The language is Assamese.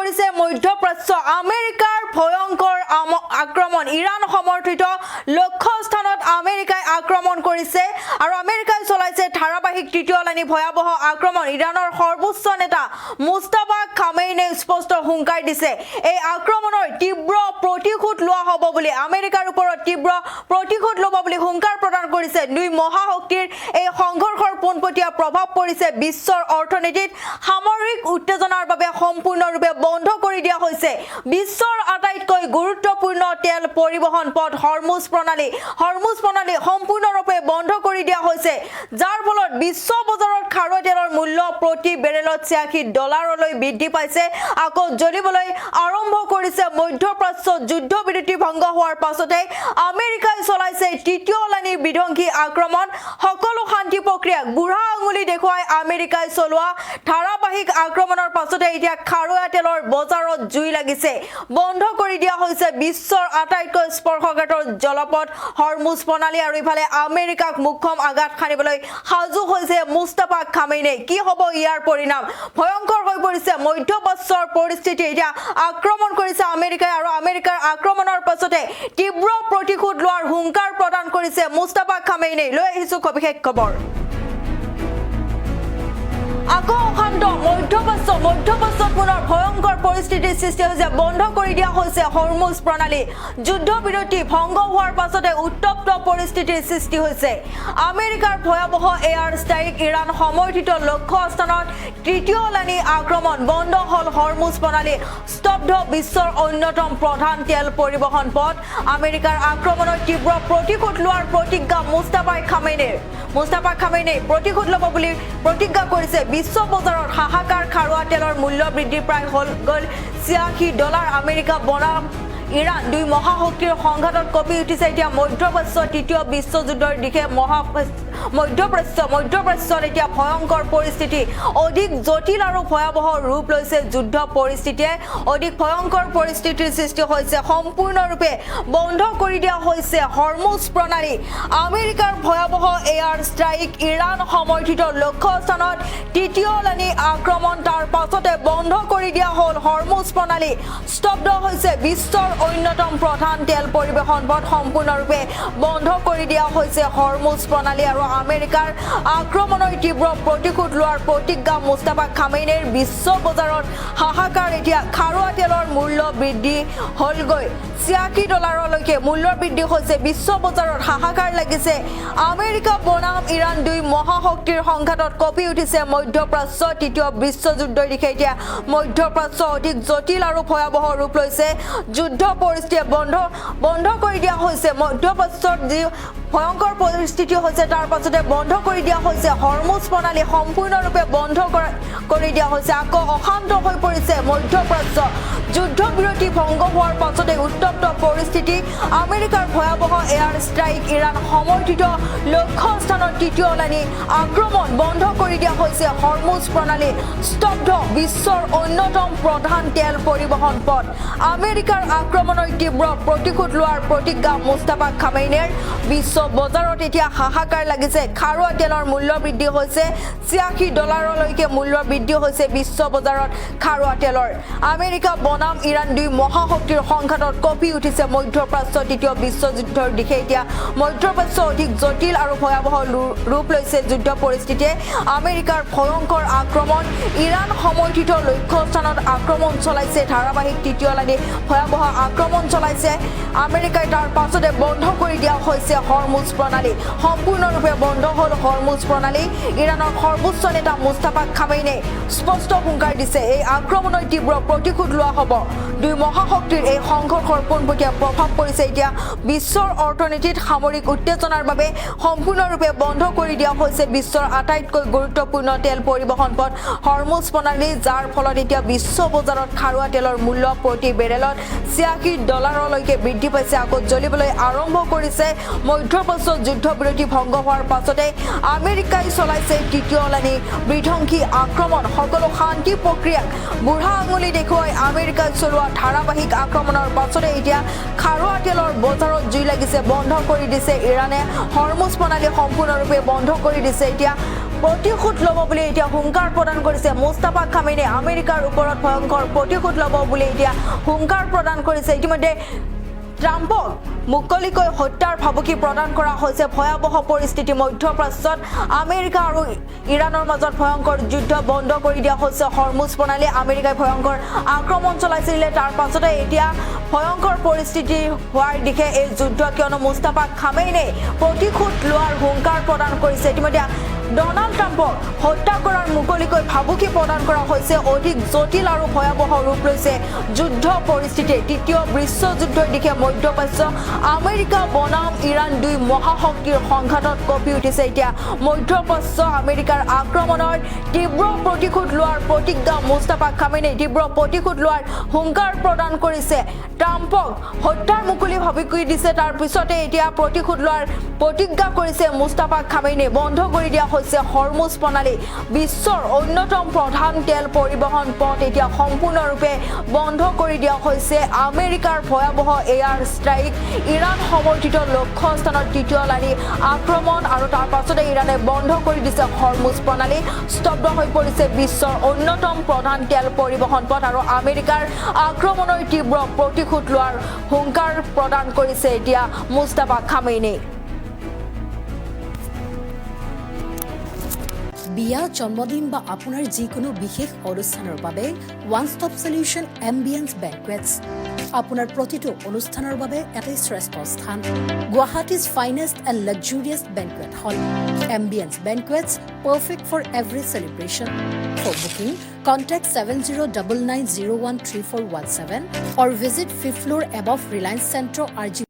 কৰিছে মধ্যপ্ৰাচ্য আমেৰিকাৰ ভয়ংকৰ আক্ৰমণ ইৰাণ সমৰ্থিত লক্ষ্য স্থানত আমেৰিকাই আক্ৰমণ কৰিছে আৰু আমেৰিকাই চলাইছে ধাৰাবাহিক তৃতীয় লানি ভয়াবহ আক্ৰমণ ইৰাণৰ সৰ্বোচ্চ নেতা মুস্তাফা খামেইনে স্পষ্ট হুংকাৰ দিছে এই আক্ৰমণৰ তীব্ৰ প্ৰতিশোধ লোৱা হ'ব বুলি আমেৰিকাৰ ওপৰত তীব্ৰ প্ৰতিশোধ ল'ব বুলি হুংকাৰ প্ৰদান কৰিছে দুই মহাশক্তিৰ এই সংঘৰ্ষৰ পোনপটীয়া প্ৰভাৱ পৰিছে বিশ্বৰ অৰ্থনীতিত সামৰিক উত্তেজনাৰ বাবে সম্পূৰ্ণৰূপে বন্ধ কৰি দিয়া হৈছে বিশ্বৰ আটাইতকৈ গুৰুত্বপূৰ্ণ তেল পৰিবহণ পথ হৰমুজ প্ৰণালী সম্পূৰ্ণৰূপে বন্ধ কৰি দিয়া হৈছে যাৰ ফলত বিশ্ব বজাৰত খাৰুৱা তেলৰ মূল্য প্ৰতি বেৰেলত $86 বৃদ্ধি পাইছে আকৌ জ্বলিবলৈ আৰম্ভ কৰিছে মধ্যপ্ৰাচ্য যুদ্ধবিৰতি ভংগ হোৱাৰ পাছতে আমেৰিকাই চলাইছে তৃতীয় লানিৰ বিধ্বংসী আক্ৰমণ সকলো শান্তি প্ৰক্ৰিয়াক বুঢ়া আঙুলি দেখুৱাই আমেৰিকাই চলোৱা ধাৰাবাহিক আক্ৰমণৰ পাছতে এতিয়া খাৰুৱা তেলৰ বজাৰত জুই লাগিছে বন্ধ কৰি দিয়া হৈছে বিশ্বৰ আটাইতকৈ স্পৰ্শকাতৰ জলপথ হৰমুজ প্ৰণালী আৰু ইফালে আমেৰিকাক মুখ্যম আঘাত খানিবলৈ সাজু হৈছে মুস্তাফা খামেইনে কি হ'ব ইয়াৰ পৰিণাম ভয়ংকৰ হৈ পৰিছে মধ্যপ্ৰাচ্যৰ পৰিস্থিতি এতিয়া আক্ৰমণ কৰিছে আমেৰিকাই আৰু আমেৰিকাৰ আক্ৰমণৰ পাছতে তীব্ৰ প্ৰতিশোধ লোৱাৰ হুংকাৰ প্ৰদান কৰিছে মুস্তাফা খামেইনে লৈ আহিছো বিশেষ খবৰ আকৌ অশান্ত মধ্যপ্ৰাচ্যত পুনৰ ভয়ংকৰ পৰিস্থিতিৰ সৃষ্টি হৈছে বন্ধ কৰি দিয়া হৈছে হৰমুজ প্ৰণালী যুদ্ধবিৰতি ভংগ হোৱাৰ পাছতে উত্তপ্ত পৰিস্থিতিৰ সৃষ্টি হৈছে আমেৰিকাৰ ভয়াবহ এয়াৰ ষ্ট্ৰাইক ইৰাণ সমৰ্থিত লক্ষ্য স্থানত তৃতীয় লানি আক্ৰমণ বন্ধ হল হৰমুজ প্ৰণালী স্তব্ধ বিশ্বৰ অন্যতম প্ৰধান তেল পৰিবহণ পথ আমেৰিকাৰ আক্ৰমণৰ তীব্ৰ প্ৰতিশোধ লোৱাৰ প্ৰতিজ্ঞা মুস্তাফা খামেইনে প্ৰতিশোধ ল'ব বুলি প্ৰতিজ্ঞা কৰিছে বিশ্ব বজাৰত হাহাকাৰ খাৰুৱা তেলৰ মূল্য বৃদ্ধি প্ৰায় গল $86 আমেৰিকা বনাম ইৰাণ দুই মহাশক্তিৰ সংঘাতত কঁপি উঠিছে এতিয়া মধ্যপ্ৰাচ্য তৃতীয় বিশ্বযুদ্ধৰ দিশে মধ্যপ্ৰাচ্যত এতিয়া ভয়ংকৰ পৰিস্থিতি অধিক জটিল আৰু ভয়াবহ ৰূপ লৈছে যুদ্ধ পৰিস্থিতিয়ে অধিক ভয়ংকৰ পৰিস্থিতিৰ সৃষ্টি হৈছে সম্পূৰ্ণৰূপে বন্ধ কৰি দিয়া হৈছে হৰমুজ প্ৰণালী আমেৰিকাৰ ভয়াবহ এয়াৰ ষ্ট্ৰাইক ইৰাণ সমৰ্থিত লক্ষ্য স্থানত তৃতীয় লানি আক্ৰমণ তাৰ পাছতে বন্ধ কৰি দিয়া হ'ল হৰমুজ প্ৰণালী স্তব্ধ হৈছে বিশ্বৰ অন্যতম প্ৰধান তেল পৰিবহণ পথ সম্পূৰ্ণৰূপে বন্ধ কৰি দিয়া হৈছে হৰমুজ প্ৰণালী আৰু আমেৰিকাৰ আক্ৰমণৰ তীব্ৰ প্ৰতিশোধ লোৱাৰ প্ৰতিজ্ঞা মুস্তাফা খামেইনেৰ বিশ্ব বজাৰত হাহাকাৰ এতিয়া খাৰুৱা তেলৰ মূল্য বৃদ্ধি হলগৈ $86 মূল্য বৃদ্ধি হৈছে বিশ্ব বজাৰত হাহাকাৰ লাগিছে আমেৰিকা বনাম ইৰাণ দুই মহাশক্তিৰ সংঘাতত কঁপি উঠিছে মধ্যপ্ৰাচ্য তৃতীয় বিশ্বযুদ্ধৰ দিশে এতিয়া মধ্যপ্ৰাচ্য অধিক জটিল আৰু ভয়াবহ ৰূপ লৈছে যুদ্ধ পৰিস্থিতি বন্ধ কৰি দিয়া হৈছে মধ্যপ্ৰাচ্যৰ যি ভয়ংকৰ পৰিস্থিতি হৈছে তাৰ পাছতে বন্ধ কৰি দিয়া হৈছে হৰমুজ প্ৰণালী সম্পূৰ্ণৰূপে বন্ধ কৰি দিয়া হৈছে আকৌ অশান্ত হৈ পৰিছে মধ্যপ্ৰাচ্য যুদ্ধবিৰতি ভংগ হোৱাৰ পাছতে উত্তপ্ত পৰিস্থিতি আমেৰিকাৰ ভয়াবহ এয়াৰ ষ্ট্ৰাইক ইৰাণ সমৰ্থিত লক্ষ্য স্থানত তৃতীয় লানি আক্ৰমণ বন্ধ কৰি দিয়া হৈছে হৰমুজ প্ৰণালী স্তব্ধ বিশ্বৰ অন্যতম প্ৰধান তেল পৰিবহণ পথ আমেৰিকাৰ আক্ৰমণৰ তীব্ৰ প্ৰতিশোধ লোৱাৰ প্ৰতিজ্ঞা মুস্তাফা খামেইনেৰ বিশ্ব বজাৰত এতিয়া হাহাকাৰ লাগিছে খাৰুৱা তেলৰ মূল্য বৃদ্ধি হৈছে $86 মূল্য বৃদ্ধি হৈছে বিশ্ব বজাৰত খাৰুৱা তেলৰ আমেৰিকা বনাম ইৰাণ দুই মহাশক্তিৰ সংঘাতত কঁপি উঠিছে মধ্যপ্ৰাচ্য তৃতীয় বিশ্বযুদ্ধৰ দিশে এতিয়া মধ্যপ্ৰাচ্য অধিক জটিল আৰু ভয়াবহ ৰূপ লৈছে যুদ্ধ পৰিস্থিতিয়ে আমেৰিকাৰ ভয়ংকৰ আক্ৰমণ ইৰাণ সমৰ্থিত লক্ষ্য স্থানত আক্ৰমণ চলাইছে ধাৰাবাহিক তৃতীয় লানি ভয়াবহ আক্ৰমণ চলাইছে আমেৰিকাই তাৰ পাছতে বন্ধ কৰি দিয়া হৈছে হৰমুজ প্ৰণালী সম্পূৰ্ণৰূপে বন্ধ হ'ল হৰমুজ প্ৰণালী ইৰাণৰ সৰ্বোচ্চ নেতা মুস্তাফা খামেইনে স্পষ্ট হুংকাৰ দিছে এই আক্ৰমণৰ তীব্ৰ প্ৰতিশোধ লোৱা হ'ব দুই মহাশক্তিৰ এই সংঘৰ্ষৰ পোনপটীয়া প্ৰভাৱ পৰিছে এতিয়া বিশ্বৰ অৰ্থনীতিত সামৰিক উত্তেজনাৰ বাবে সম্পূৰ্ণৰূপে বন্ধ কৰি দিয়া হৈছে বিশ্বৰ আটাইতকৈ গুৰুত্বপূৰ্ণ তেল পৰিবহণ পথ হৰমুজ প্ৰণালী যাৰ ফলত এতিয়া বিশ্ব বজাৰত খাৰুৱা তেলৰ মূল্য প্ৰতি বেৰেলত $86 বৃদ্ধি পাইছে আকৌ জ্বলিবলৈ আৰম্ভ কৰিছে মধ্যপ্ৰাচ্যত যুদ্ধবিৰতি ভংগ হোৱাৰ পাছতে আমেৰিকাই চলাইছে তৃতীয় লানি বিধ্বংসী আক্ৰমণ সকলো শান্তি প্ৰক্ৰিয়াক বুঢ়া আঙুলি দেখুৱাই আমেৰিকাই চলোৱা ধাৰাবাহিক আক্ৰমণৰ পাছতে এতিয়া খাৰুৱা তেলৰ বজাৰত জুই লাগিছে বন্ধ কৰি দিছে ইৰাণে হৰমুজ প্ৰণালী সম্পূৰ্ণৰূপে বন্ধ কৰি দিছে এতিয়া প্ৰতিশোধ ল'ব বুলি এতিয়া হুংকাৰ প্ৰদান কৰিছে মুস্তাফা খামেইনে আমেৰিকাৰ ওপৰত ভয়ংকৰ প্ৰতিশোধ ল'ব বুলি এতিয়া হুংকাৰ প্ৰদান কৰিছে ইতিমধ্যে ট্ৰাম্পক মুকলিকৈ হত্যাৰ ভাবুকি প্ৰদান কৰা হৈছে ভয়াবহ পৰিস্থিতি মধ্যপ্ৰাচ্যত আমেৰিকা আৰু ইৰাণৰ মাজত ভয়ংকৰ যুদ্ধ বন্ধ কৰি দিয়া হৈছে হৰমুজ প্ৰণালী আমেৰিকাই ভয়ংকৰ আক্ৰমণ চলাইছিল তাৰ পাছতে এতিয়া ভয়ংকৰ পৰিস্থিতি হোৱাৰ দিশে এই যুদ্ধ কিয়নো মুস্তাফা খামেইনে প্ৰতিশোধ লোৱাৰ হুংকাৰ প্ৰদান কৰিছে ইতিমধ্যে ডনাল্ড ট্ৰাম্পক হত্যা কৰাৰ মুকলিকৈ ভাবুকি প্ৰদান কৰা হৈছে অধিক জটিল আৰু ভয়াবহ ৰূপ লৈছে যুদ্ধ পৰিস্থিতি তৃতীয় বিশ্বযুদ্ধৰ দিশে মধ্যপ্ৰাচ্য আমেৰিকা বনাম ইৰাণ দুই মহাশক্তিৰ সংঘাতত কঁপি উঠিছে এতিয়া মধ্যপ্ৰাচ্য আমেৰিকাৰ আক্ৰমণৰ তীব্ৰ প্ৰতিশোধ লোৱাৰ প্ৰতিজ্ঞা মুস্তাফা খামেইনে তীব্ৰ প্ৰতিশোধ লোৱাৰ হুংকাৰ প্ৰদান কৰিছে ট্ৰাম্পক হত্যাৰ মুকলি ভাবুকি দিছে তাৰ পিছতে এতিয়া প্ৰতিশোধ লোৱাৰ প্ৰতিজ্ঞা কৰিছে মুস্তাফা খামেইনে বন্ধ কৰি দিয়া হৈছে হৰমুজ প্ৰণালী বিশ্বৰ অন্যতম প্ৰধান তেল পৰিবহণ পথ এতিয়া সম্পূৰ্ণৰূপে বন্ধ কৰি দিয়া হৈছে আমেৰিকাৰ ভয়াবহ এয়াৰ ষ্ট্ৰাইক ইৰাণ সমৰ্থিত লক্ষ্য স্থানত তৃতীয় লানি আক্ৰমণ আৰু তাৰ পাছতে ইৰাণে বন্ধ কৰি দিছে হৰমুজ প্ৰণালী স্তব্ধ হৈ পৰিছে বিশ্বৰ অন্যতম প্ৰধান তেল পৰিবহণ পথ আৰু আমেৰিকাৰ আক্ৰমণৰ তীব্ৰ প্ৰতিশোধ লোৱাৰ হুংকাৰ প্ৰদান কৰিছে এতিয়া মুস্তাফা খামেইনে বিয়া জন্মদিন বা আপোনাৰ যিকোনো বিশেষ অনুষ্ঠানৰ বাবে one stop solution Ambience banquets আপোনাৰ প্ৰতিটো অনুষ্ঠানৰ বাবে এটাই শ্ৰেষ্ঠ স্থান Guwahati's finest and luxurious banquet hall Ambience banquets perfect for every celebration for booking contact 7099013417 or visit 5th floor above Reliance Centro RG